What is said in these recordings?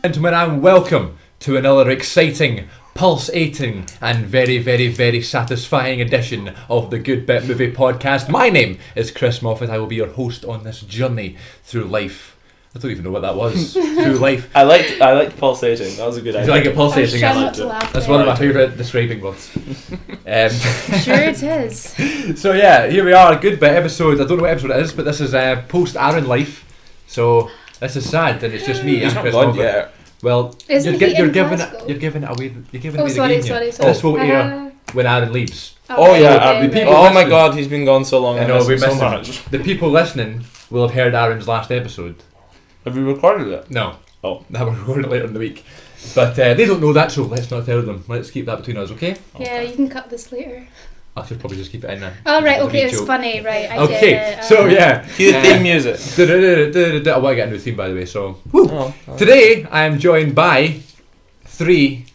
Gentlemen, and welcome to another exciting, pulsating, and very, very, very satisfying edition of the Good Bit Movie Podcast. My name is Chris Moffat. I will be your host on this journey through life. I don't even know what that was. Through life. I liked pulsating. That was a good idea. You like it pulsating? I liked it. That's one of my favourite describing words. Sure it is. So yeah, here we are, Good Bit episode. I don't know what episode it is, but this is post Aaron life. So this is sad that it's just me and Chris Moffat. Yeah. Well, Isn't you're he giving in it away. You're giving Oh, away sorry, the game here. sorry. This will air when Aaron leaves. Oh yeah, okay, the people- oh my listening- god, he's been gone so long. I know, we miss him missed so him. much. The people listening will have heard Aaron's last episode. Have we recorded it? No. Oh. That we're recording it later in the week. But they don't know that, so let's not tell them. Let's keep that between us, okay? Yeah, you can cut this later. I should probably just keep it in there. Oh right, It'll okay, be a it's joke. funny, right? I Okay, get it. so yeah. Cue the theme music. I want to get a new theme, by the way. So Oh. today I am joined by 3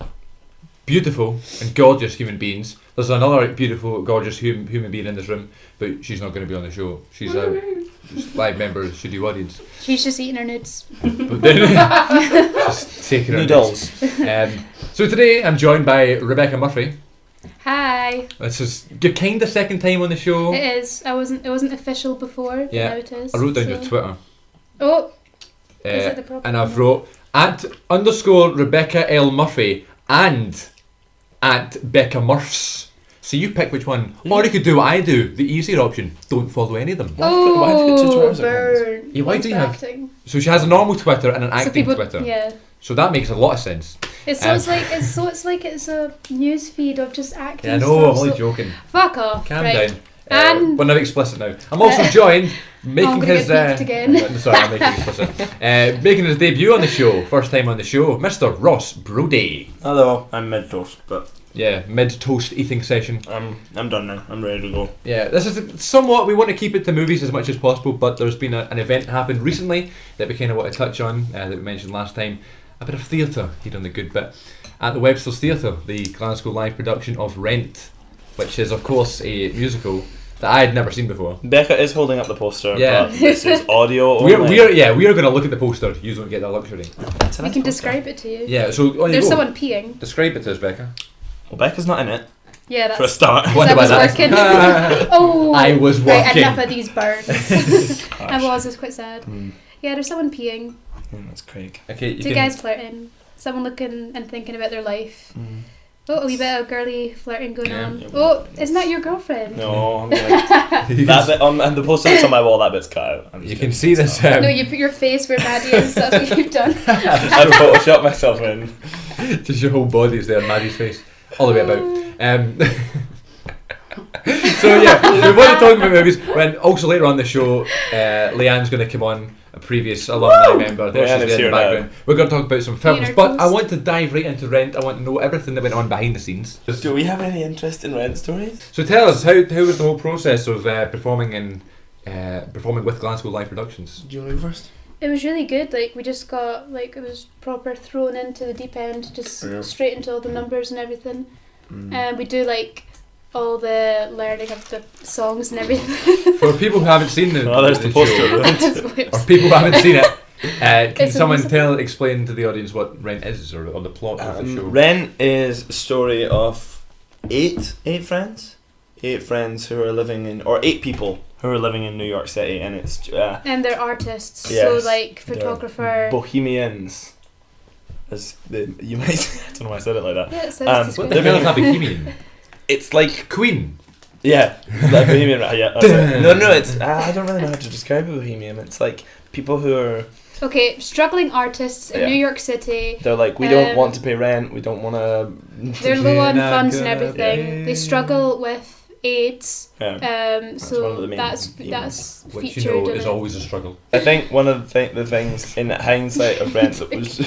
beautiful and gorgeous human beings. There's another beautiful, gorgeous human being in this room, but she's not going to be on the show. She's a just live member of the studio audience. She's just eating her nudes. But then just taking her Noodles. So today I'm joined by Rebecca Murphy. Hi. This is your kind of second time on the show. It is. It wasn't official before, but Yeah. now it is. I wrote down so. your Twitter. Oh, is it the proper and I've one? wrote @_ Rebecca L Murphy and @Becca Murphs. So you pick which one. Or you could do what I do, the easier option. Don't follow any of them. Why have you got two Twitters at burn. Yeah, why One's do you for have- acting. So she has a normal Twitter and an acting So people, Twitter. yeah. So that makes a lot of sense. It's like it's a news feed of just acting. Yeah, I know, I'm stuff, only so joking. fuck off. Calm right. down. And- we're now explicit now. I'm also joined making I'm gonna his get peaked again. sorry, I'm making it explicit. Making his debut on the show, first time on the show, Mr. Ross Brody. Hello, I'm mid toast, but Yeah, mid toast eating session. I'm done now. I'm ready to go. Yeah, this is somewhat, we want to keep it to movies as much as possible, but there's been an event happened recently that we kind of want to touch on, that we mentioned last time. A bit of theatre here on the Good Bit. At the Webster's Theatre, the Glasgow live production of Rent, which is of course a musical that I had never seen before. Becca is holding up the poster, Yeah. but this is audio only. We are going to look at the poster. You don't get that luxury. We can describe it to you. Yeah, so on you There's go. someone peeing. Describe it to us, Becca. Well, Becca's not in it, Yeah, that's. for a start. Wonder I why was that is. working. Oh, I was right, working. enough of these burns. I was quite sad. Yeah, there's someone peeing. That's Craig. Okay, you Two can. guys flirting. Someone looking and thinking about their life. Oh, a wee bit of girly flirting going Yeah. on. Oh, isn't that your girlfriend? No, I'm like, that bit on and the poster that's on my wall. That bit's cut out. I'm just You kidding. can see this. No, you put your face where Maddie is. That's what you've done. I photoshopped myself in. Just your whole body is there, Maddie's face, all the way about. So yeah, we want to talk about movies. When also later on the show, Leanne's going to come on, a previous alumni member. There Leanne she's is there in the here now. background. We're going to talk about some films, Inner but I Coast. want to dive right into Rent. I want to know everything that went on behind the scenes. Do we have any interest in Rent stories? So tell us, how was the whole process of performing with Glasgow Live Productions? Do you want to go first? It was really good. Like we just got it was proper thrown into the deep end, just Yeah. straight into all the numbers and everything. And we do all the learning of the songs and everything. For people who haven't seen the, Oh, there's the poster. show, Right? or people who haven't seen it, can It's a someone musical. explain to the audience what Rent is, or the plot of the show? Rent is a story of eight friends who are living in, or 8 people who are living in New York City, and it's And they're artists, Yes, so like they're photographer. bohemians. As you might, I don't know why I said it like that. Yeah, it says What it's What good. the hell is that bohemian? It's like Queen. yeah, like bohemian. Yeah, that's it. No, it's I don't really know how to describe a bohemian. It's like people who are. Okay, struggling artists in Yeah. New York City. They're like, we don't want to pay rent. We don't want to. They're low on You're not funds and gonna everything. pay. They struggle with AIDS. Yeah. Um, one so of the main that's themes, Which featured you know in is it. always a struggle. I think one of the things in hindsight of Rent that was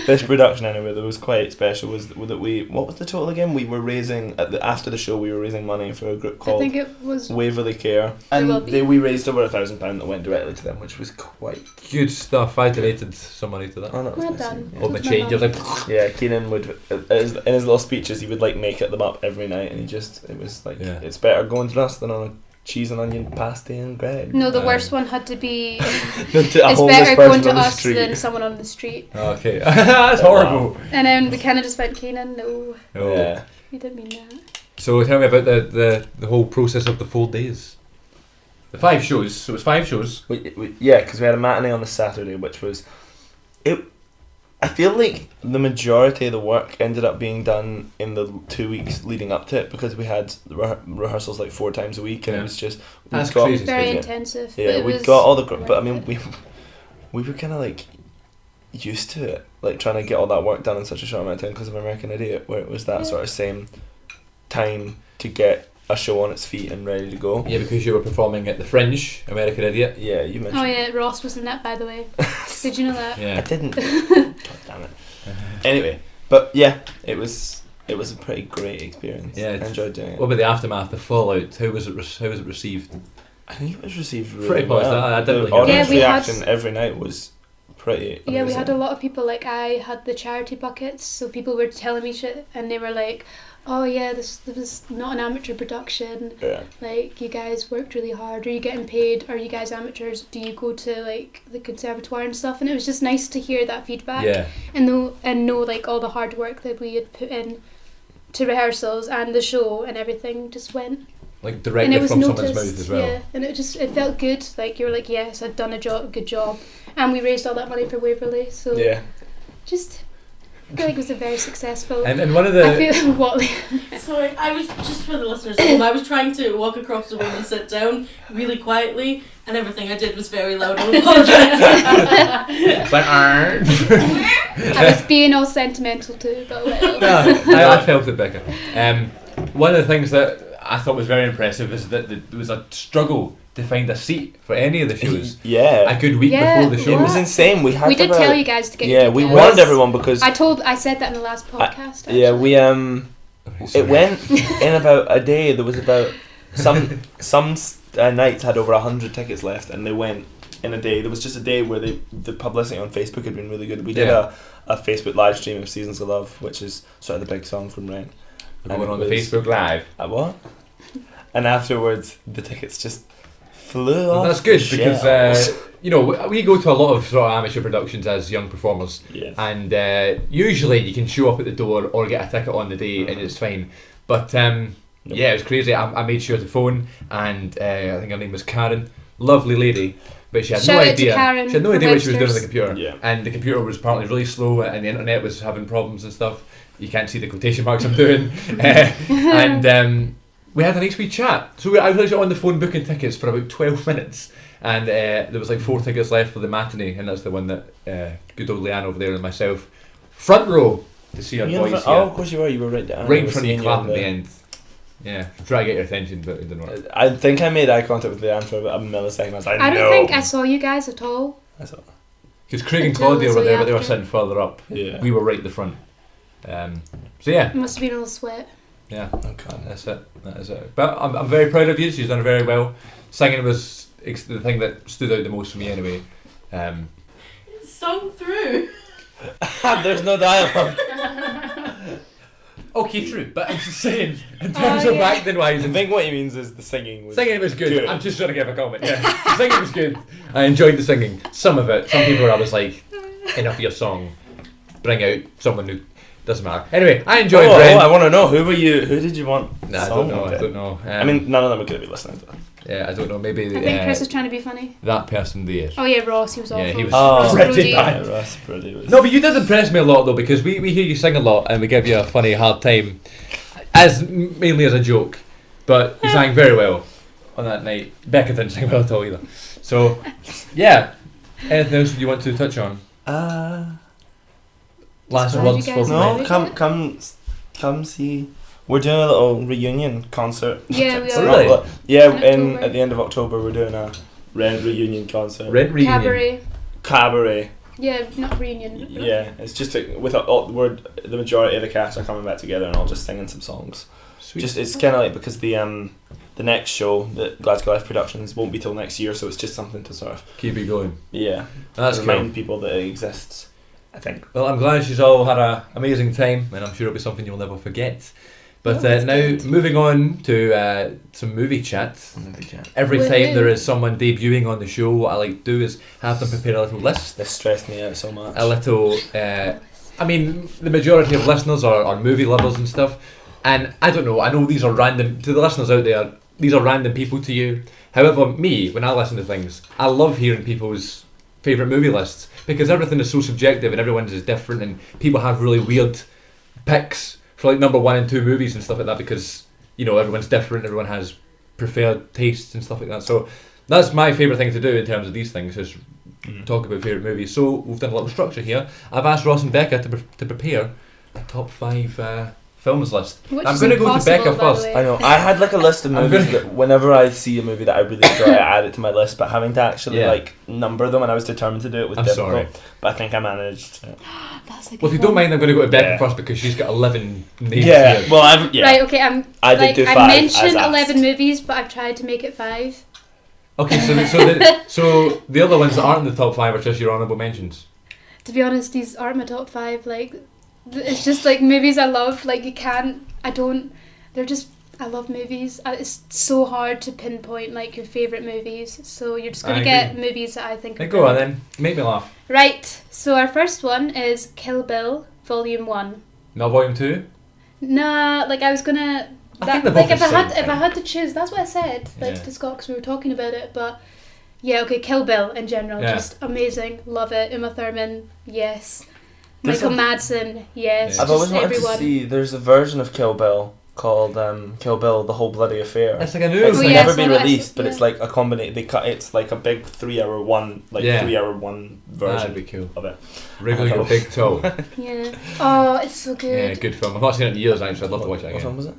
this production anyway that was quite special was that what was the total again? We were raising after the show we were raising money for a group I called think it was. Waverley Care, It will and be. we raised over £1,000 that went directly to them, which was quite. Good stuff. I donated some money to that. Oh, that was Well nice. done. Yeah. All the That's my change. You're mum. like, Yeah, Keenan would in his little speeches he would like make them up every night, and it was like Yeah. it's better going to us than on a cheese and onion pasty and bread. No, the worst one had to be. A It's homeless better person going to on the us street. than someone on the street. Okay, that's Oh, horrible. And then we kind of just went, Keenan, no, Oh. Yeah. we didn't mean that. So tell me about the whole process of the 4 days. The 5 shows. So it was 5 shows. Yeah, because we had a matinee on the Saturday, which was it. I feel like the majority of the work ended up being done in the 2 weeks leading up to it because we had rehearsals like 4 times a week, and Yeah. it was just That's got, crazy. Very Yeah. intensive. but Yeah, it we was got all the. But I mean, right. we were kind of like used to it, like trying to get all that work done in such a short amount of time because of American Idiot, where it was that Yeah. sort of same time to get a show on its feet and ready to go. Yeah, because you were performing at the Fringe, American Idiot. Yeah, you mentioned. Oh yeah, Ross was in that, by the way. Did you know that? I Yeah. didn't. God damn it. Anyway, but yeah, it was a pretty great experience. Yeah, I enjoyed doing it. What about the aftermath, the fallout? How was it received? I think it was received really Pretty well. positive. I didn't really The hear audience Yeah, we had- reaction every night was pretty amazing. Yeah, we had a lot of people, like I had the charity buckets, so people were telling me shit and they were like, oh yeah, this was not an amateur production, Yeah. like you guys worked really hard, are you getting paid, are you guys amateurs, do you go to like the conservatoire and stuff, and it was just nice to hear that feedback Yeah. and know like all the hard work that we had put in to rehearsals and the show and everything just went. Like And directly it was from noticed, someone's mouth as well. yeah, and it felt good. Like you were like, yes, I'd done a good job, and we raised all that money for Waverley. So Yeah. just I feel like it was a very successful. And one of I the feel what Sorry, I was just for the listeners at home. I was trying to walk across the room and sit down really quietly, and everything I did was very loud. I apologise. but I was being all sentimental too, but well. no, I felt it, Becca. One of the things that I thought was very impressive is that there was a struggle to find a seat for any of the shows. Yeah. A good week Yeah, before the show. It was insane. We had We did about, tell you guys to get. Yeah, your we tickets. warned everyone because I said that in the last podcast. yeah, actually. we Sorry. it went in about a day. There was about some nights had over 100 tickets left, and they went in a day. There was just a day where the publicity on Facebook had been really good. We did Yeah. a Facebook live stream of Seasons of Love, which is sort of the big song from Ren. We're going And on it the was- Facebook Live. What? And afterwards, the tickets just flew off. That's good the because shelves. you know we go to a lot of sort of amateur productions as young performers, Yes. and usually you can show up at the door or get a ticket on the day and it's fine. But yeah, it was crazy. I made sure to phone, and I think her name was Karen, lovely lady, but she had Shout no out to idea. Karen She had no from idea what she was doing on the Webster's. computer, Yeah. and the computer was apparently really slow, and the internet was having problems and stuff. You can't see the quotation marks I'm doing, and we had a nice wee chat. So I was actually on the phone booking tickets for about 12 minutes, and there was like 4 tickets left for the matinee, and that's the one that good old Leanne over there and myself, front row to see our You in boys. front- oh, of course you were. You were right down. right I in was front of you, seeing clapping in at the end. Yeah, try to get your attention, but it didn't work. I think I made eye contact with Leanne for about a millisecond. I was like, I don't no. think I saw you guys at all. I saw. Because Craig and Until Claudia it were was there, way but they were after. sitting further up. Yeah. We were right at the front. So yeah, It must have been all sweat. yeah, Okay. that's it. That is it. But I'm very proud of you. She's done very well. Singing was the thing that stood out the most for me anyway. Sung through. There's no dialogue. Okay, true. But I'm just saying, in terms Oh, of yeah. acting wise, I think what he means is the singing was. singing was good. Good. I'm just trying to give a comment. Yeah, the singing was good. I enjoyed the singing. Some of it. Some people I was like, enough of your song. Bring out someone who doesn't matter. Anyway, I enjoyed Ren. I want to know who were you? Who did you want? Nah, I song don't know. I with? don't know. I mean, none of them are going to be listening to that. yeah, I don't know. Maybe I think Chris is trying to be funny. that person there. Oh yeah, Ross, he was Yeah, awful. he was Oh, pretty Brody. bad. Yeah, Ross Brody was. No, but you did impress me a lot though, because we hear you sing a lot and we give you a funny hard time, as mainly as a joke. But you sang very well on that night. Becca didn't sing well at all either. So, yeah. Anything else you want to touch on? Last Glad words you for guys No, enjoyed come see. We're doing a little reunion concert. Yeah, we It's are. not Really? li- Yeah, In October. at the end of October, we're doing a Rent reunion concert. Rent reunion. Cabaret. Cabaret. Yeah, not reunion. Yeah, it's just the majority of the cast are coming back together and all just singing some songs. Sweet. Just it's kind of like because the next show, the Glasgow Life Productions, won't be till next year, so it's just something to sort of Keep it going. That's remind cool. people that it exists. I think. Well, I'm glad she's all had an amazing time, and I'm sure it'll be something you'll never forget. But that's now, good. moving on to some movie chat. Every Woo-hoo. time there is someone debuting on the show, what I like to do is have them prepare a little list. This stressed me out so much. A little... I mean, the majority of listeners are movie lovers and stuff. And I don't know, I know these are random... To the listeners out there, these are random people to you. However, me, when I listen to things, I love hearing people's favourite movie lists. Because everything is so subjective and everyone's is different. And people have really weird picks for like number 1 and 2 movies and stuff like that, because everyone's different, everyone has preferred tastes and stuff like that. So that's my favourite thing to do in terms of these things, is talk about favourite movies. So we've done a little structure here. I've asked Ross and Becca to prepare a top 5 films list. Which I'm is going to go to impossible, Becca by the first. way. I know. I had like a list of I'm movies gonna- that whenever I see a movie that I really enjoy, I add it to my list. But having to actually Yeah. like number them, and I was determined to do it, was I'm difficult. sorry. But I think I managed. That's a good Well, if you don't one. mind, I'm going to go to Becca Yeah. first because she's got 11 names Yeah. here. Well, I've Right, okay, I did do 5 I as mentioned asked. 11 movies, but I've tried to make it 5. Okay, so the other ones that aren't in the top 5 are just your honourable mentions. To be honest, these aren't my top 5. Like, it's just like movies I love. Like, I love movies. It's so hard to pinpoint like your favourite movies. So you're just going I to get agree. movies that I think are Go on good. then, make me laugh. Right, so our first one is Kill Bill, Volume 1. Not volume 2? Nah, like I was gonna. I think they're both if the I had same if I thing. had to choose, that's what I said. Like Yeah. to Scott, 'cause we were talking about it. But yeah, okay, Kill Bill in general, Yeah. just amazing, love it. Uma Thurman, yes. There's Michael a- Madsen, yes. Yeah. I've always Just wanted everyone. to see. There's a version of Kill Bill called Kill Bill: The Whole Bloody Affair. It's like a new It's Oh, thing. yeah, never I been saw that, released, but yeah. it's like a combination. They cut. It's like a big 3-hour one, Yeah. 3-hour one version That'd be cool. of it. Wriggle your big toe. Yeah. Oh, it's so Yeah, good. good film. I've not seen it in years actually. I'd love to watch it What film again. was it?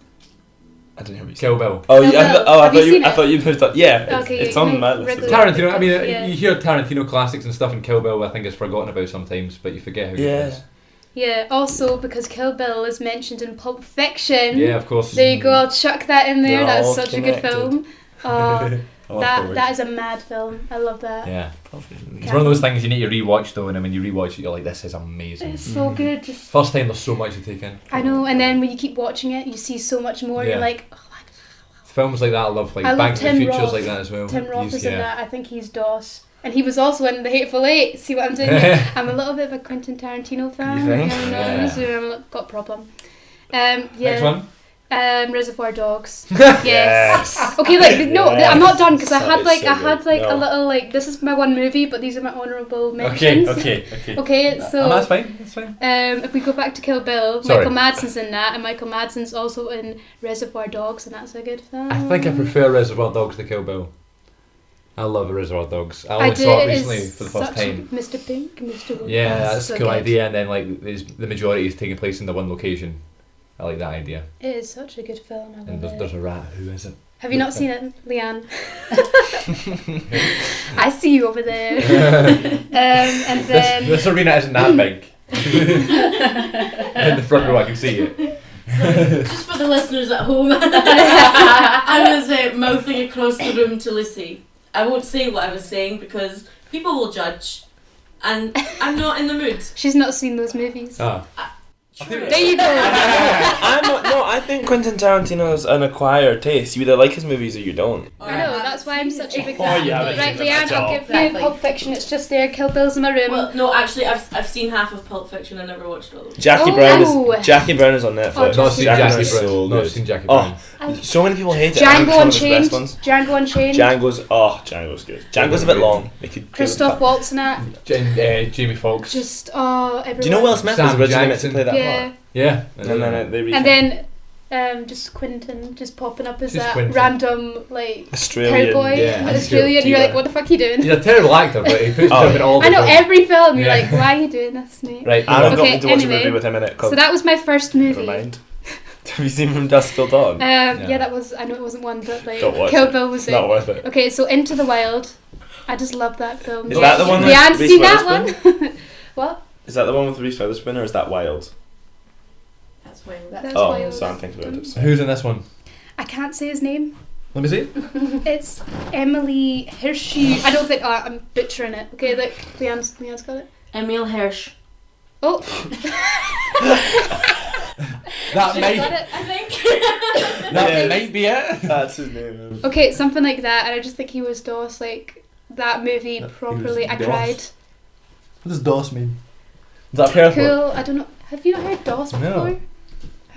I didn't hear what you said. Kill Bill. Oh, Kill yeah. Bill. I Have you thought you. seen I it? thought you moved on. Yeah, Okay, it's on you my list. regular- as well. Tarantino. I mean, Yeah. you hear Tarantino classics and stuff, and Kill Bill I think is forgotten about sometimes, but you forget how good it Yeah. is. Yeah. Also, because Kill Bill is mentioned in Pulp Fiction. Yeah, of course. There you go. I'll chuck that in there. They're all That's such a good connected. film. Oh, Oh, that is a mad film. I love that. Yeah. probably. It's one of those things you need to rewatch though, and then when you rewatch it, you're like, this is amazing. It's so good. Just First time, there's so much to take in. I know. And then when you keep watching it, you see so much more. Yeah. You're like, oh, Films like that, I love. Like I love Back to the Tim Future's Roth. like that as well. Tim Roth He's- is in that. I think he's Doss. And he was also in The Hateful Eight. See what I'm doing? I'm a little bit of a Quentin Tarantino fan. You think? I know, Yeah. so I've got a problem. Yeah. Next one. Reservoir Dogs. Yes. Okay, like no, Yes. I'm not done because I So- had it's like so I had good. like No. a little like this is my one movie, but these are my honourable Okay, mentions. okay. Okay, so That's fine. That's fine. if we go back to Kill Bill, Sorry. Michael Madsen's in that, and Michael Madsen's also in Reservoir Dogs, and that's a good film. I think I prefer Reservoir Dogs to Kill Bill. I love Reservoir Dogs. I I only do, saw it it recently is for the first such time. Mr. Pink, Mr. Wood. Yeah, that's so a cool good. idea. And then like the majority is taking place in the one location. I like that idea. It is such a good film. I And love it. there's a rat. Who is it? Have you not seen it, Leanne? I see you over there. And then This arena isn't that big. In the front row, I can see it. Just for the listeners at home, I was mouthing across the room to Lucy. I won't say what I was saying because people will judge, and I'm not in the mood. she's not seen those movies. Ah, True. There you go. I think Quentin Tarantino's an acquired taste. You either like his movies or you don't. I know, that's why I'm such a big Oh, fan. yeah, Right, that's Leanne, I'll give you Exactly. Pulp Fiction, it's just there. Kill Bill's in my room. Well, no, actually, I've seen half of Pulp Fiction. I never watched all of it. Jackie Oh. Brown Oh. is on Netflix. Oh, not seen Jackie Jackie Brown is Brown. so Not good. seen Jackie Oh, Brown. so many people hate it. I think Django it's one of his best Unchained. ones. Django Unchained. Django's good. Django's a bit long. They could Christoph Waltz in that. Jamie Foxx. Just, everyone. Do you know Will Smith Sam was originally meant to Jackson. play that Yeah. part? Yeah. And then they And then, just Quentin just popping up as Just that Quentin. random, like, Australian. cowboy yeah, in that's Australia, and you're diva. like, what the fuck are you doing? He's a terrible actor, but he puts Oh. him in all the I know, films. every film, you're Yeah. like, why are you doing this, mate? Right. I've got Okay, me to watch a anyway, movie with him in it called So that was my first movie. Never mind. Have you seen From Dusk Till Dawn? Yeah, that was, I know it wasn't one, but like, Don't watch Kill it. Bill was It's it. not worth it. Okay, so Into the Wild. I just love that film. Is that the one with Leanne's Reese seen that one? What? Is that the one with Reese Witherspoon or is that Wild? That's why. That's Oh, Wild. so I'm thinking about it. Who's in this one? I can't say his name. Let me see. It's Emily Hershey. I don't think. Oh, I'm butchering it. Okay, look, Leanne's got it. Emil Hirsch. Oh, That Should've got might it. I think. that might be it. That's his name. Okay, something like that, and I just think he was DOS. Like that movie He was properly. I DOS. cried. What does DOS mean? Is that Purple? Cool. I don't know. Have you not heard DOS No. before?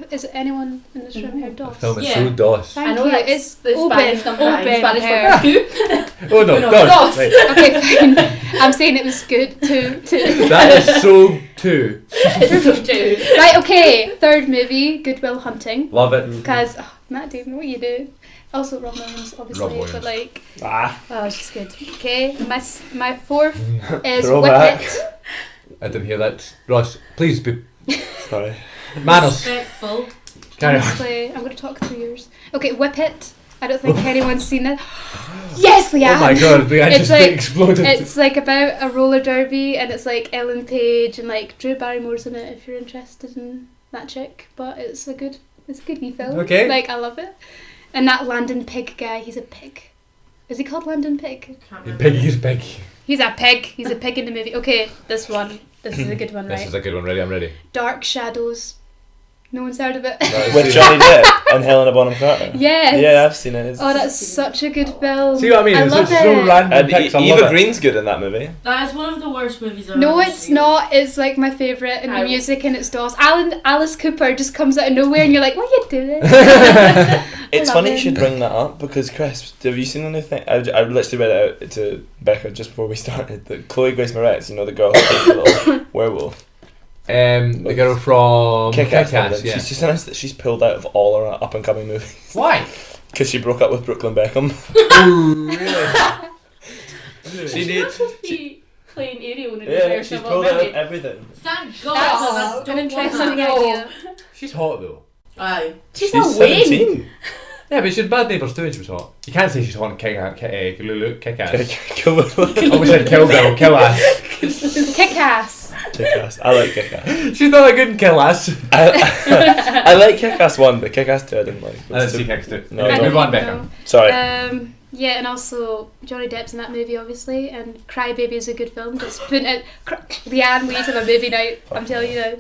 Is anyone in this room heard The DOS? film is Yeah. so DOS. Thank I know you. that's It's the Spanish open, number nine, open Spanish hair. for two. Oh no, No, DOS. DOS. Right. Okay, fine. I'm saying it was good too. That is so too. Two. Right. Okay. Third movie, Good Will Hunting. Love it. Because Matt Damon, what you do? Also Rob Williams, obviously, Rob Williams. but like, Ah. oh, it's just good. Okay, my fourth is Throwback. Whip It. I didn't hear that. Ross, please be Sorry. manners. Respectful. Carry on. Honestly, I'm going to talk through yours. Okay, Whip It. I don't think anyone's seen it. Yes, Leanne! Oh my god, the It's just like- exploded. It's like about a roller derby, and it's like Ellen Page and like Drew Barrymore's in it. If you're interested in that chick, but it's a good wee film. Okay. Like I love it. And that Landon Pig guy, he's a pig. Is he called Landon Pig? Can't remember. Piggy's big. He's a pig. He's a pig in the movie. Okay, this one. This is a good one, This right? is a good one. Ready? I'm ready. Dark Shadows. No one's heard of it. With Johnny Depp and Helena Bonham Carter. Yes. Yeah, I've seen it. It's, Oh, that's such a good film. See what I mean? It's love just so it. random. and picks, I love Eva it. Green's good in that movie. That is one of the worst movies I've No, ever it's seen. not. It's like my favourite, and the I- music and it's DOS. Alice Cooper just comes out of nowhere, and you're like, "What are you doing?" It's love funny him. you should bring that up because Chris, have you seen the new thing? I literally read it out to Becca just before we started. That Chloe Grace Moretz, you know the girl who plays the little werewolf. The girl from Kick-Ass. Kick-Ass, yeah. She's just announced that she's pulled out of all her up and coming movies Why? because she broke up with Brooklyn Beckham. Oh, really? She did. She playing Ariel in a Yeah, version she's of pulled out of Mermaid. everything. Thank God. That's I an don't interesting want that. idea. She's hot though. Aye. She's She's a Wayne. 17. Yeah, but she had Bad Neighbours too and she was hot. You can't say she's hot in Kick-Ass. Kick-Ass. Always said Kill Girl, Kill Ass. Kick Ass. Kick-Ass. I like Kick-Ass. She's not that good in Kill Ass. I like Kick-Ass 1, but Kick-Ass 2 I didn't like. I didn't see Kick-Ass 2. No, Okay, don't. move on, No. Becca. Sorry. Yeah, and also Johnny Depp's in that movie, obviously, and Crybaby is a good film. Just putting it, Leanne, we need to have a movie night. I'm telling you now.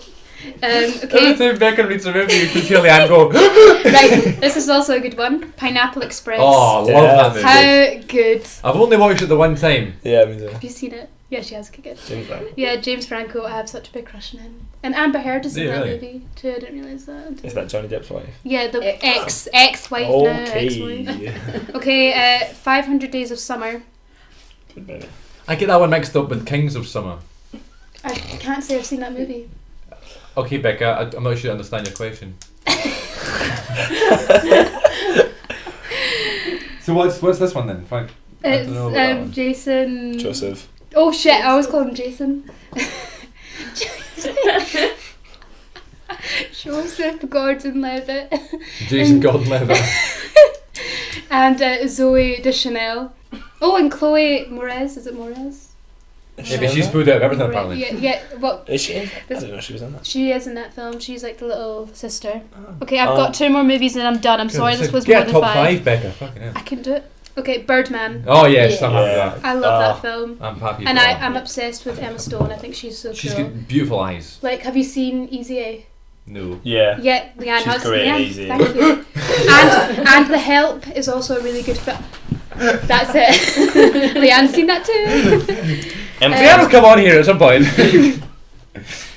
Every Okay, time Becca reads a movie, you can hear Leanne go, right. This is also a good one. Pineapple Express. oh, Yeah. love that movie. How good? I've only watched it the one time. Yeah, me too. Have you seen it? Yeah, she has. Okay, good. James Franco. Yeah, James Franco. I have such a big crush on him. And Amber Heard is in Yeah, that really? movie too. I didn't realise that. until- Is that Johnny Depp's wife? Yeah, the Ex. ex-wife now. Ex-wife. Okay. Okay, 500 Days of Summer. Good movie. I get that one mixed up with Kings of Summer. I can't say I've seen that movie. Okay, Becca, I'm not sure I understand your question. So what's this one then? Fine. I It's don't know about that one. Jason. Joseph. Oh shit! I always call him Jason. Joseph Gordon-Levitt Jason Gordon-Levitt. and Zoe Deschanel. Oh, and Chloe Moretz. Is it Moretz? Yeah, but she's pulled out of everything Moretz. apparently. Yeah, yeah. Well, Is she? I This- didn't know she was in that. she is in that film. She's like the little sister. Oh. Okay, I've got 2 more movies and I'm done. I'm sorry, this was more Get than top 5. five, Becca. Fucking hell. I can do it. Okay, Birdman. Oh yes, I'm happy with Yeah. that. I love that film. I'm happy. And for I'm that. obsessed with Emma Stone. I think she's so She's cool. got beautiful eyes. Like, have you seen Easy A? No. Yeah. Yeah, Leanne She's has. great in Leanne, Easy A. thank you. And The Help is also a really good film. That's it. Leanne's seen that too. Leanne will come on here at some point.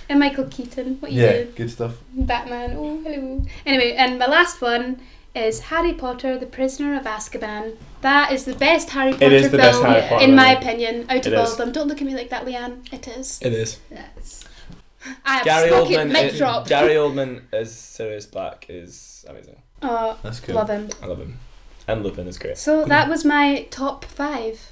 And Michael Keaton. What you Yeah, doing? good stuff. Batman. Oh, hello. Anyway, and my last one is Harry Potter: The Prisoner of Azkaban. That is the best Harry Potter is the film, best Harry Potter in my movie. opinion, out It of all is. of them. Don't look at me like that, Leanne. It is. It is. Yes. I have Gary spoken. Mic Oldman. drop. Gary Oldman as Sirius Black is amazing. Oh, That's cool. love him. I love him. And Lupin is great. So that was my top 5,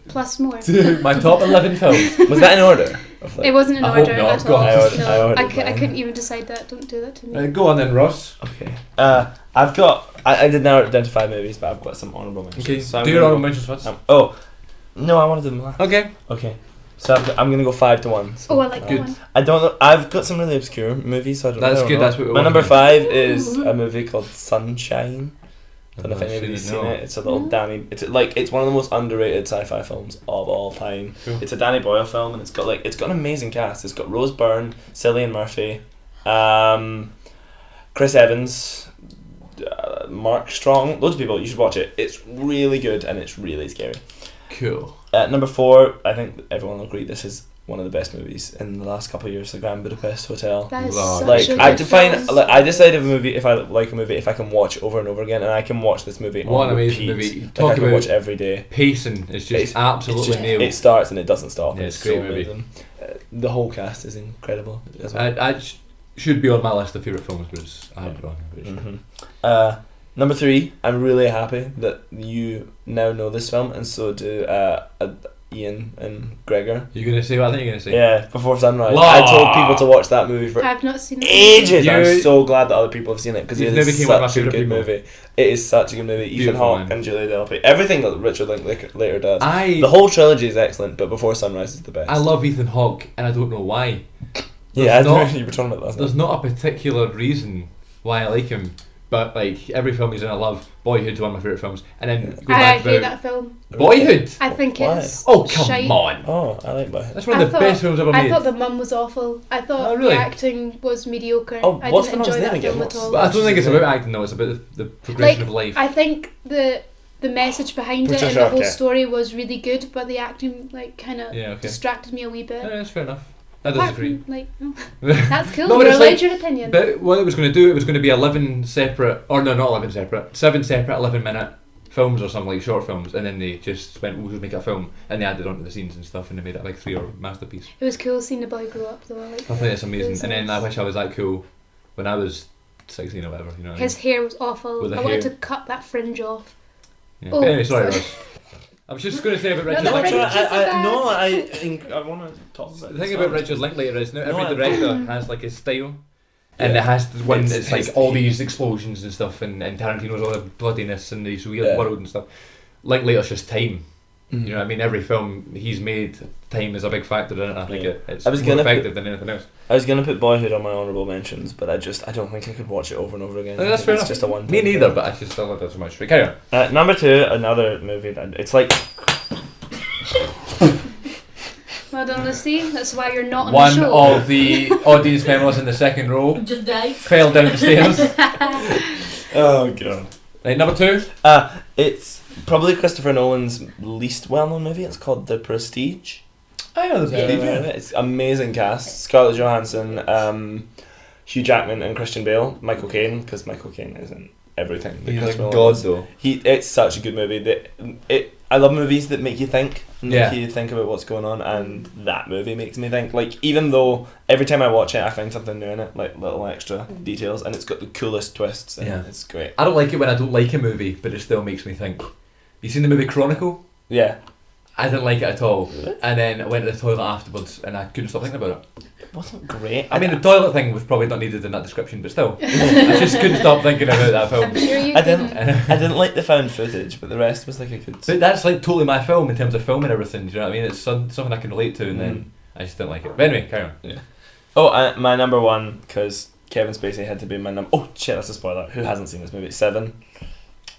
plus more. My top 11 films. Was that in order? Of, like- It wasn't in I hope order not, at all. God. I ordered- No, I ordered I mine. couldn't even decide that. Don't do that to me. Go on then, Ross. Okay. I've got. I did narrow it down to 5 movies, but I've got some honourable mentions. Okay, So I'm do your gonna honourable go- mentions first. Oh, no, I wanted to do them last. Okay. Okay. So I'm gonna go 5 to 1. So, Oh, I like that Good. one. I don't know. I've got some really obscure movies, so I don't That's know. good, that's what we My want number to do. 5 is a movie called Sunshine. I don't know if I've anybody's seen seen it, no. it. It's a little No. Danny. It's one of the most underrated sci-fi films of all time. Cool. It's a Danny Boyle film, and it's got an amazing cast. It's got Rose Byrne, Cillian Murphy, Chris Evans, Mark Strong, loads of people. You should watch it. It's really good and it's really scary. Cool. Number 4, I think everyone will agree this is one of the best movies in the last couple of years. The Grand Budapest Hotel. That is Lord. such Like a I good define, film. like, I decide if a movie, if I like a movie, if I can watch over and over again, and I can watch this movie. What on an amazing repeat. movie. Like, Talk I can about watch every day. pacing is just It's absolutely just, nailed. it starts and it doesn't stop. Yeah, and it's it's a great so movie. amazing. The whole cast is incredible as well. I should be on my list of favourite films, but I haven't gone. Number 3, I'm really happy that you now know this film, and so do Ian and Gregor. You're going to say what I think you're going to say? Yeah, Before Sunrise. La- I told people to watch that movie for I've not seen it. ages. I'm You- so glad that other people have seen it because it You've never is became one of my such a favourite good people. movie. It is such a good movie. Ethan Beautiful, Hawke man. and Julia Delpy. Everything that Richard Linklater does. I The whole trilogy is excellent, but Before Sunrise is the best. love Ethan Hawke, and I don't know why. Yeah, I There's know not- you were talking about that. There's not a particular reason why I like him, but like every film he's in, I love. Boyhood's one of my favourite films, and then go I back hate about that film. Boyhood. I think Why? it's Oh come shite. on, Oh, I like Boyhood. that's one of the best films ever I made. thought the mum was awful. I thought Oh, really? the acting was mediocre. Oh, I what's didn't the mum's enjoy name that again? film at What's- all. But I don't think it's about acting though. It's about the progression of life. I think the message behind it and Patricia the whole Arquette. story was really good, but the acting like kind of Yeah, okay. distracted me a wee bit. Yeah, that's fair enough. I Apart disagree. from, like, oh, that's cool. No, but You're it's allowed like- your opinion. But what it was going to do, it was going to be 11 separate, or no, not 11 separate, 7 separate 11-minute films or something, like short films, and then they just went, we'll just make a film, and they added onto the scenes and stuff, and they made it like 3-hour masterpiece. It was cool seeing the boy grow up though. I like I think it's amazing. was And then I nice. wish I was that cool when I was 16 or whatever, you know what I mean? his hair was awful. With the I wanted hair. to cut that fringe off. Yeah. Oh, But anyway, sorry, sorry. Ross. I was just going to say about Richard no, No, it's Linklater. alright. I want to talk about The thing about Richard Linklater is now No, every I- director has like his style. And Yeah. it has the one It's that's his- like all these explosions and stuff, and Tarantino's all the bloodiness and this weird Yeah. world and stuff. Linklater's just time. Mhm. You know what I mean? Every film he's made, time is a big factor in it. I think Yeah. it's I was more gonna effective than anything else. I was gonna put Boyhood on my honourable mentions, but I don't think I could watch it over and over again. No, I that's think fair it's enough. just a one. Me neither, but I just still love that so much. But carry on. Number 2, another movie that it's like Well done, Lucy. That's why you're not on One the show. of the audience members in the second row Just died. fell down the stairs. oh god. Right, number 2. It's probably Christopher Nolan's least well-known movie. It's called The Prestige. I know Yeah, it's amazing cast. Scarlett Johansson, Hugh Jackman, and Christian Bale. Michael Caine, because Michael Caine is in everything. that He's Christopher like Nolan God does. though. It's such a good movie. I love movies that make you think, and Yeah. make you think about what's going on, and that movie makes me think. Like, even though every time I watch it, I find something new in it, like little extra details, and it's got the coolest twists. And Yeah. it's great. I don't like it when I don't like a movie, but it still makes me think. You seen the movie Chronicle? Yeah, I didn't like it at all. Really? And then I went to the toilet afterwards and I couldn't stop thinking about it. it wasn't great. I mean, the toilet thing was probably not needed in that description, but still. I just couldn't stop thinking about that film. I'm sure you I didn't. didn't. I didn't like the found footage, but the rest was like a good. But that's like totally my film in terms of film and everything, do you know what I mean? It's something I can relate to and then I just didn't like it. But anyway, carry on. Oh, my number 1, because Kevin Spacey had to be my number. Oh shit, that's a spoiler. Who hasn't seen this movie? 7.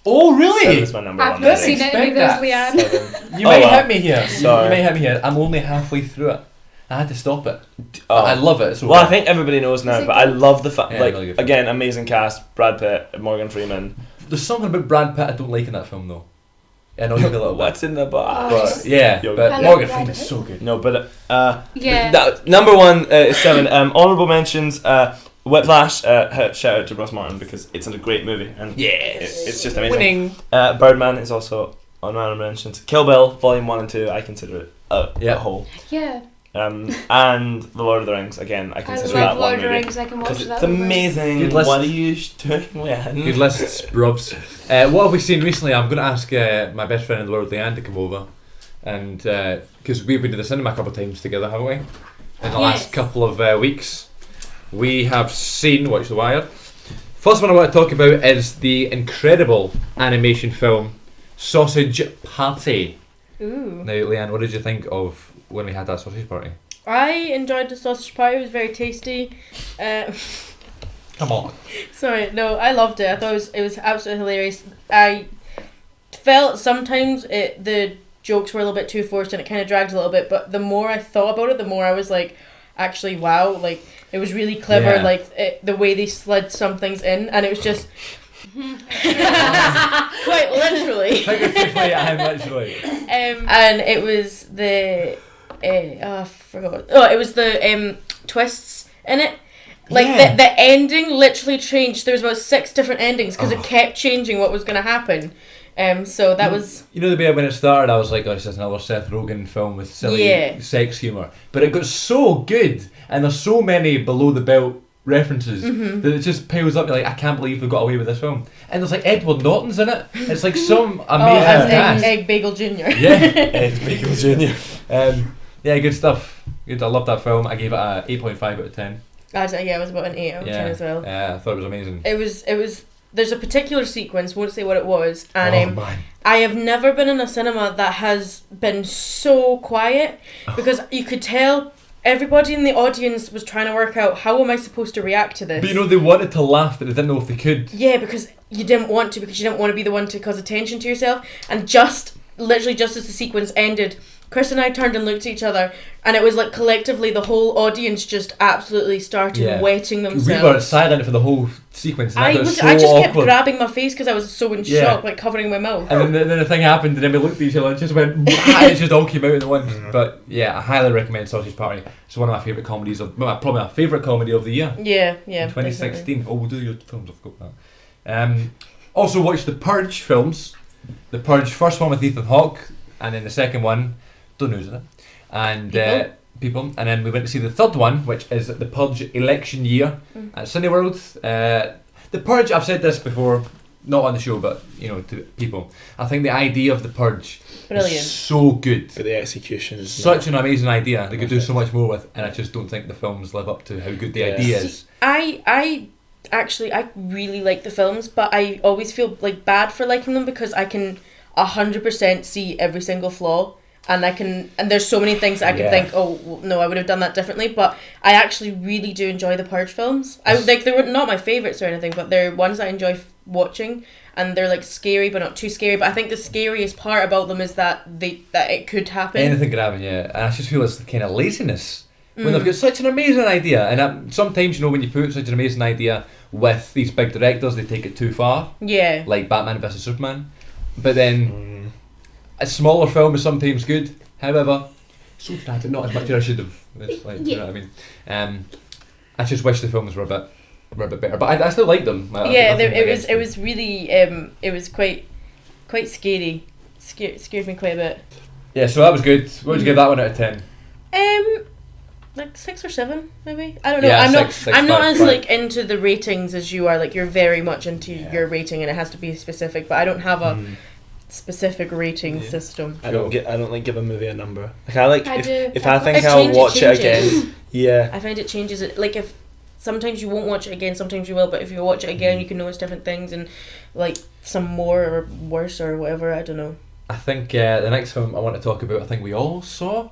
Oh, really? 7 is my number I've 1. not didn't seen it expect either, that. Leanne. 7. You Oh, may well. hit me here. You Sorry. may hit me here. I'm only halfway through it. I had to stop it. Oh. I love it. So Well, I think everybody knows now, Is it but I good? love the Yeah, like really good film. again, amazing cast: Brad Pitt, Morgan Freeman. there's something about Brad Pitt I don't like in that film though. I know he's a little bit. What's in the box? Oh, But yeah, Yo, but I like Morgan Brad Freeman's Pitt. so good. No, but Yeah. number 1 is 7. Honorable mentions: Whiplash. Shout out to Ross Martin because it's a great movie and it's just amazing. Winning. Birdman is also on my honorable mentions. Kill Bill Volume 1 and 2. I consider it a Yeah. whole. Yeah. And The Lord of the Rings again. I I consider love that Lord one of the movie. Rings. I can watch Because that. it's over. amazing. Good list. What are you doing? Leanne? Good lists, brubs. What have we seen recently? I'm going to ask my best friend in the world, Leanne, to come over. And because we've been to the cinema a couple of times together, haven't we? In the last Yes. couple of weeks. We have seen Watch the Wire. First one I want to talk about is the incredible animation film Sausage Party. Ooh. Now, Leanne, what did you think of when we had that sausage party? I enjoyed the sausage pie. It was very tasty. Come on. Sorry, no, I loved it. I thought it was absolutely hilarious. I felt sometimes the jokes were a little bit too forced and it kind of dragged a little bit. But the more I thought about it, the more I was like, actually wow, like it was really clever, Yeah. like the way they slid some things in, and it was just quite literally. Figuratively and literally. And it was the I forgot. Oh, it was the twists in it. Like Yeah. the ending literally changed. There was about 6 different endings because Oh. it kept changing what was going to happen. So that was You know the way when it started, I was like, oh, this is another Seth Rogen film with silly Yeah. sex humour. But it got so good, and there's so many below the belt references Mm-hmm. that it just piles up. You're like, I can't believe they got away with this film. And there's like Edward Norton's in it. It's like some amazing as cast. Egg Bagel Jr. Yeah, Ed Bagel Jr. yeah, good stuff. Good. I love that film. I gave it a 8.5 out of 10. It was about an 8 out of 10 as well. Yeah, I thought it was amazing. It was. There's a particular sequence, won't say what it was, and Oh man. I have never been in a cinema that has been so quiet because you could tell everybody in the audience was trying to work out how am I supposed to react to this. But you know, they wanted to laugh, but they didn't know if they could. Yeah, because you didn't want to, because you didn't want to be the one to cause attention to yourself. And literally just as the sequence ended, Chris and I turned and looked at each other, and it was like collectively the whole audience just absolutely started Yeah. wetting We were themselves. silent for the whole sequence. And I thought it was so just kept awkward. grabbing my face because I was so in Yeah. shock, like covering my mouth. And then the thing happened, and then we looked at each other and it just went, and it just all came out at once. But yeah, I highly recommend Sausage Party. It's one of my favourite comedies probably my favourite comedy of the year. Yeah, In 2016. Oh, we'll do your films, I've got that. Also watched the Purge films. The Purge, first one with Ethan Hawke, and then the second one, don't know who's in it. And people. And then we went to see the third one, which is the Purge election year at Cineworld. The Purge, I've said this before, not on the show, but you know, to people. I think the idea of the Purge Brilliant. is so good. But the execution is Such an amazing idea. They could do so much more with, and I just don't think the films live up to how good the Yeah. idea is. I really like the films, but I always feel like bad for liking them because I can 100% see every single flaw, and there's so many things that I can Yeah. think, oh well, no, I would have done that differently. But I actually really do enjoy the Purge films. They were not my favorites or anything, but they're ones I enjoy watching, and they're like scary but not too scary. But I think the scariest part about them is that it could happen. Anything could happen, yeah. And I just feel it's the kind of laziness when they've got such an amazing idea. And sometimes, you know, when you put such an amazing idea with these big directors, they take it too far, Yeah. like Batman vs Superman. But then a smaller film is sometimes good. However, so tragic, not as much as I should have. It's like, do you know what I mean? I just wish the films were a bit better, but I still like them. Yeah, it was really it was quite scary. Scared me quite a bit. Yeah, so that was good. What would you give that one out of 10? Like 6 or 7 maybe. I don't know. Yeah, I'm six, not five, as five. like into the ratings as you are. Like you're very much into your rating, and it has to be specific. But I don't have a specific rating system. I don't like give a movie a number. Like I like I do. if I think It I'll changes- watch it changes. again. Yeah. I find it changes it. Like if sometimes you won't watch it again, sometimes you will. But if you watch it again, you can notice different things and like some more or worse or whatever. I don't know. I think the next film I want to talk about, I think we all saw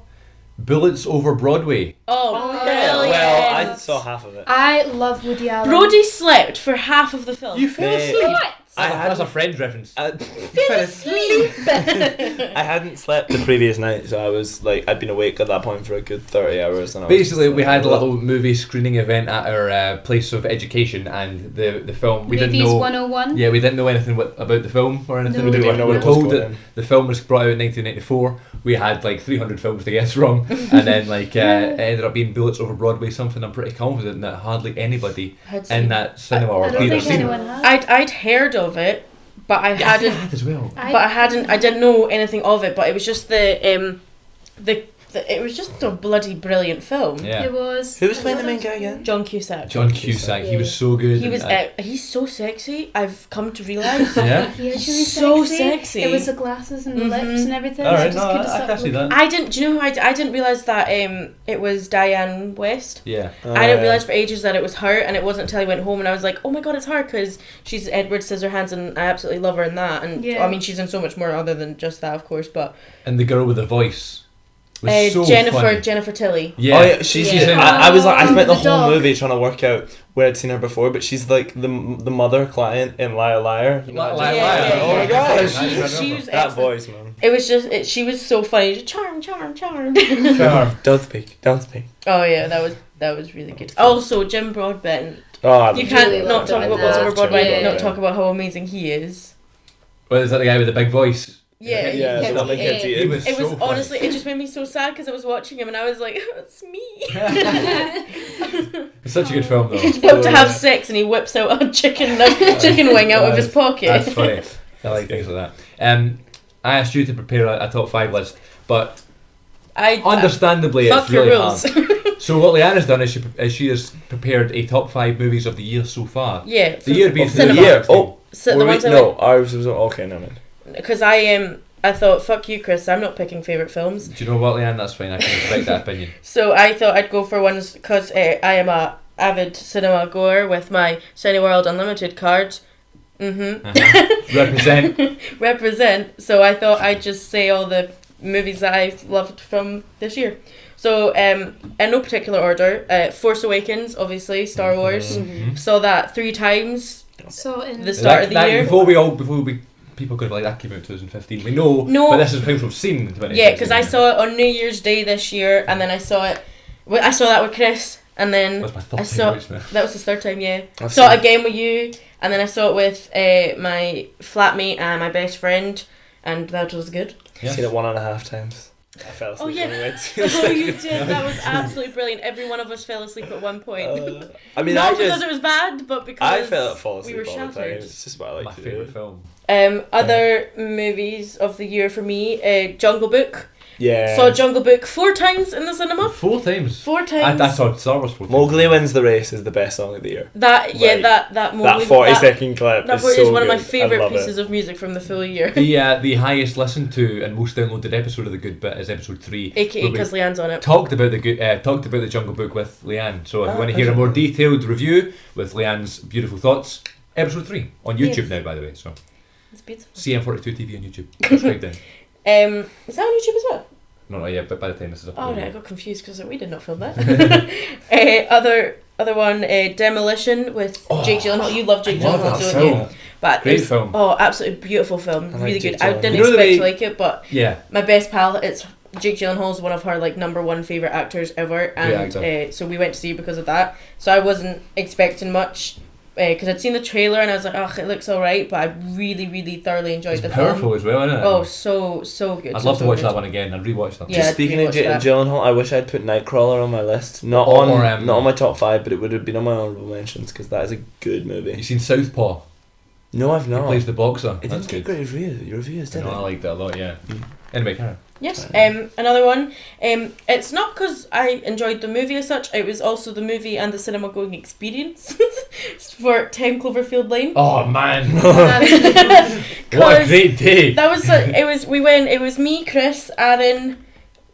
Bullets Over Broadway. Oh, Yeah, brilliant! Well, I saw half of it. I love Woody Allen. Brody slept for half of the film. You fell Yeah. asleep. What? That's a Friends reference. I I hadn't slept the previous night, so I was like, I'd been awake at that point for a good 30 hours. And I was Basically, just we like, had a little movie screening event at our place of education, and the film we Movies didn't know. 101. Yeah, we didn't know anything about the film or anything. No, we we didn't know what we it was told going that in. the film was brought out in 1994. We had like 300 films to guess from, and then like it ended up being Bullets Over Broadway, something I'm pretty confident that hardly anybody had in that cinema or I don't theatre think seen. anyone has. I'd heard of it, but I Yeah, I think I hadn't. had as well. I didn't know anything of it. But it was just the it was just a bloody brilliant film. Yeah, It was. Who was playing the main guy again? John Cusack. John Cusack, he was so good. He was and he's so sexy. I've come to realise. yeah. He is really So sexy. sexy. It was the glasses and the Mhm. lips and everything. All I right, just no, couldn't I stop can see looking. that. I didn't. Do you know how I didn't realise that it was Diane West. Yeah. I didn't realise for ages that it was her, and it wasn't until I went home and I was like, oh my god, it's her, because she's Edward Scissorhands, and I absolutely love her in that. And Yeah. I mean, she's in so much more other than just that, of course. But And the girl with the voice. Was so Jennifer funny. Jennifer Tilly. Yeah. Oh yeah, she's. Yeah. I was like, I spent the The whole dog. movie trying to work out where I'd seen her before, but she's like the mother client in Liar Liar. You know, Liar, that- Yeah, yeah, Oh my yeah. gosh, She was that excellent. voice, man. It was just she was so funny. Charmed. Don't speak. Don't speak. Oh yeah, that was really good. Also, Jim Broadbent. Oh, I You love can't Really not loved talk it. about What's Over Broadway, Yeah. not talk about how amazing he is. Well, is that the guy with the big voice? Yeah, Yeah, Yeah, the one that yeah. gets He eaten. was It was so funny. honestly, it just made me so sad because I was watching him and I was like, it's me. It's such a good film though. He's about to have sex and he whips out a chicken wing out of his pocket. That's funny. I like things like that. I asked you to prepare a top 5 list, but I understandably fuck it's your really rules. hard. So what Leanna's done is she has prepared a top 5 movies of the year so far. Yeah, The year being Of the cinema. year. Oh, So the were we- ones I no, ours was okay. No, man. because I thought fuck you, Chris. I'm not picking favorite films. Do you know what, Leanne? That's fine. I can respect that opinion. So I thought I'd go for ones because I am a avid cinema goer with my Cineworld Unlimited card. Represent. Represent. So I thought I'd just say all the movies that I've loved from this year. So in no particular order, Force Awakens, obviously, Star Wars. Mhm. Saw that 3 times. So in The start of the year. Before we people could be like that came out in 2015. We know, No. but this is films we've seen. in 2016. Yeah, because I saw it on New Year's Day this year, and then I saw that with Chris, and then That's my I third saw time now. that was his 3rd time. Yeah, I've saw it seen- again with you, and then I saw it with my flatmate and my best friend, and that was good. Yeah. Seen it 1.5 times. I fell asleep. Oh, yeah. when we went to the Oh, you second- did. That was absolutely brilliant. Every one of us fell asleep at one point. I mean, Not I because just. it was bad, but because I felt fall we asleep were all the time. shattered. It's just what I My like to favourite do. film. Other movies of the year for me, Jungle Book. Yeah. Saw Jungle Book 4 times in the cinema. 4 times. 4 times. I saw Star Wars 4 times. Mowgli Wins the Race is the best song of the year. That Like, that That Mowgli- 40-second clip That is is so one of my good. I favourite love pieces it. of music from the full year. The highest listened to and most downloaded episode of The Good Bit is episode 3. AKA where we because Leanne's on it. talked about the Jungle Book with Leanne. So if you want to hear a more detailed review with Leanne's beautiful thoughts, episode 3 on YouTube Yes. now, by the way. So It's beautiful. CM42 TV on YouTube. Subscribe then. Is that on YouTube as well? No, not yet, but by the time this is up. Oh, right, I got confused because we did not film that. Other one, Demolition with Jake Gyllenhaal. You love Jake love Gyllenhaal, that don't film. you? But Great it's- film. Oh, absolutely beautiful film. I like Really Jake good. I Gyllenhaal. didn't You know the expect way- to like it, but Yeah. my best pal, it's Jake Gyllenhaal is one of her like number 1 favorite actors ever, and actor. so we went to see it because of that. So I wasn't expecting much because I'd seen the trailer and I was like, oh, it looks alright, but I really, really thoroughly enjoyed It's the powerful film. as well, isn't it? Oh, so good. I'd so, love to so watch good. that one again. I'd rewatch that. Yeah, Just I'd speaking of rewatch that. Gyllenhaal, I wish I'd put Nightcrawler on my list. Not Or, on my top 5, but it would have been on my honorable mentions because that is a good You movie. seen Southpaw? No, I've He not. plays the boxer. It That's didn't get good. great reviews, did No, I it? liked it a lot. Yeah. Anyway, Karen. Yes. Another one. It's not because I enjoyed the movie as such. It was also the movie and the cinema going experience for 10 Cloverfield Lane. Oh man, what a 'Cause great day. That was it was me, Chris, Aaron,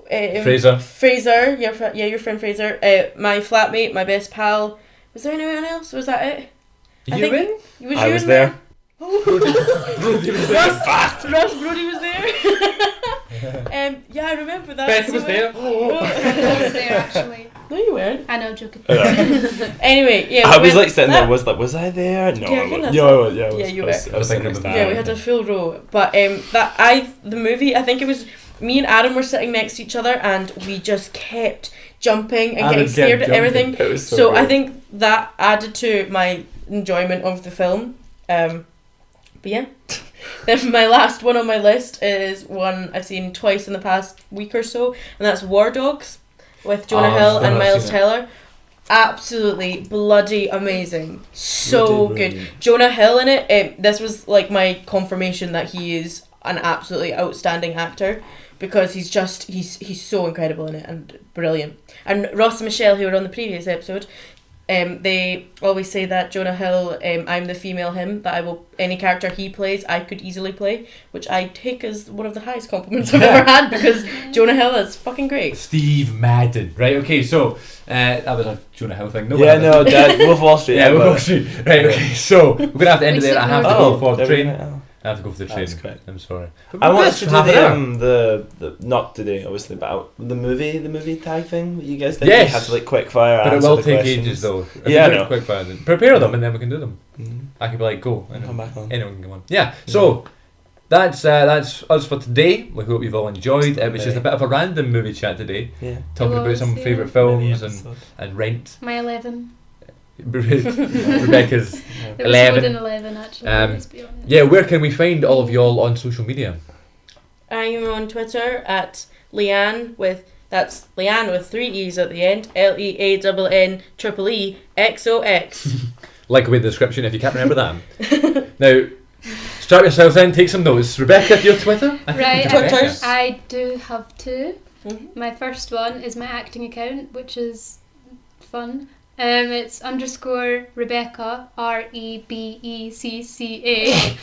Fraser. your friend Fraser, my flatmate, my best pal. Was there anyone else? Was that it? I You think- in? I you was in there. Ross Brody was there. Yeah, I remember that. Beth So was it- there. I was there actually. No, you weren't. I know, I'm joking. Anyway, yeah. I we was went- like sitting that- there. Was I there? No, Yeah, I I think was. that's Yeah, I was. Yeah, I was. Yeah, you I was, were. I was sitting I next think to Yeah, we had a full row. But the movie, I think it was me and Adam were sitting next to each other and we just kept jumping and Adam getting kept scared at jumping. everything. It was so So I good. think that added to my enjoyment of the film. But yeah. Then my last one on my list is one I've seen twice in the past week or so, and that's War Dogs with Jonah Oh, Hill I've and not Miles seen it. Teller. Absolutely bloody amazing. So Bloody good. brilliant. Jonah Hill in it, this was like my confirmation that he is an absolutely outstanding actor because he's so incredible in it and brilliant. And Ross and Michelle, who were on the previous episode, they always say that Jonah Hill, I'm the female him, that any character he plays, I could easily play, which I take as one of the highest compliments I've ever had because Jonah Hill is fucking great. Steve Madden. Right. Okay. So that was a Jonah Hill thing. Yeah, one no, Dad, Wolf of Wall Street. Yeah, we'll but- go straight. Right. Okay. So we're gonna have to end it there. I have to go for there the we train. go. I have to go for the train. That's correct. I'm sorry. I wanted to do half an hour. the not today, obviously, but the movie tag thing that you guys did. Yes. You had to like quick fire. But it answer will the take questions. ages though. If Yeah, I we do it know. quick fire, then prepare them and then we can do them. Mhm. I can be like, go. I'll come back on. Anyone can come on. Yeah. So that's us for today. We hope you've all enjoyed. It was just a bit of a random movie chat today, Yeah. talking It about was, some yeah. favourite Mini films episode. and Rent. My 11. Rebecca's. It was 11. more than 11 actually. Let's be honest. Yeah, where can we find all of y'all on social media? I am on Twitter at Leanne that's Leanne with 3 E's at the end. LEANNEEXOX. Like with the description if you can't remember that. Now, strap yourself in, take some notes. Rebecca, your Twitter? I think Right, it's Rebecca. Twitters. I do have 2. Mhm. My first one is my acting account, which is fun. It's _ Rebecca, REBECCA.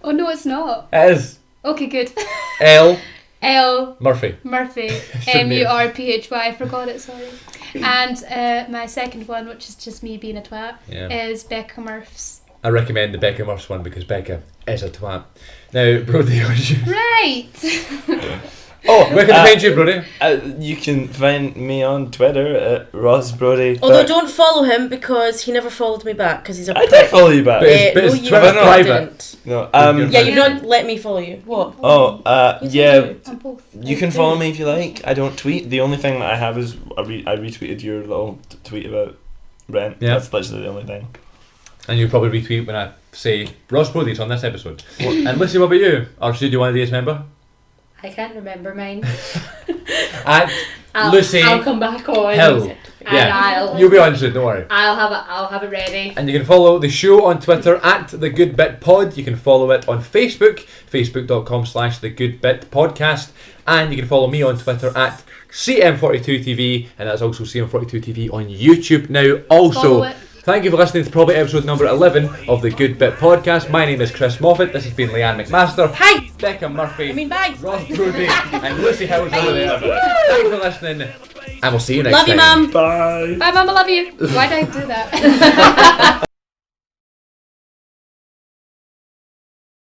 Oh no, it's not. It is Okay, good. L. L Murphy. Murphy, Shouldn't be. MURPHY. I forgot it. Sorry. And my second one, which is just me being a twat, Yeah. is Becca Murphs. I recommend the Becca Murphs one because Becca is a twat. Now, Brody, what's you? Right. Oh, Where can I find you, Brody? You can find me on Twitter at Ross Brody. Although don't follow him because he never followed me back because he's a I did follow you back. But it's- no, it's you Twitter's private. didn't. No. Yeah, you've not let me follow you. What? Oh, Yes, yeah. you do. On both. You can follow me if you like. I don't tweet. The only thing that I have is I retweeted your little tweet about Rent. Yeah. That's literally the only thing. And you'll probably retweet when I say Ross Brody's on this episode. And Lucy, what about you? Our Studio One Days member? I can't remember mine. At Lucy I'll come back on. Hill. And Yeah. You'll be on soon, don't worry. I'll have it ready. And you can follow the show on Twitter at The Good Bit Pod. You can follow it on Facebook, facebook.com/The Good Bit Podcast. And you can follow me on Twitter at CM42TV, and that's also CM42TV on YouTube now. Follow Also, it. thank you for listening to probably episode number 11 of The Good Bit Podcast. My name is Chris Moffat. This has been Leanne McMaster, Hi! Becca Murphy, Bye! Ross Brody, and Lucy Howes over there. Thanks for listening, and we'll see you next Love time. you, Mum! Bye. Bye, Mum. I love you. Why did I do that?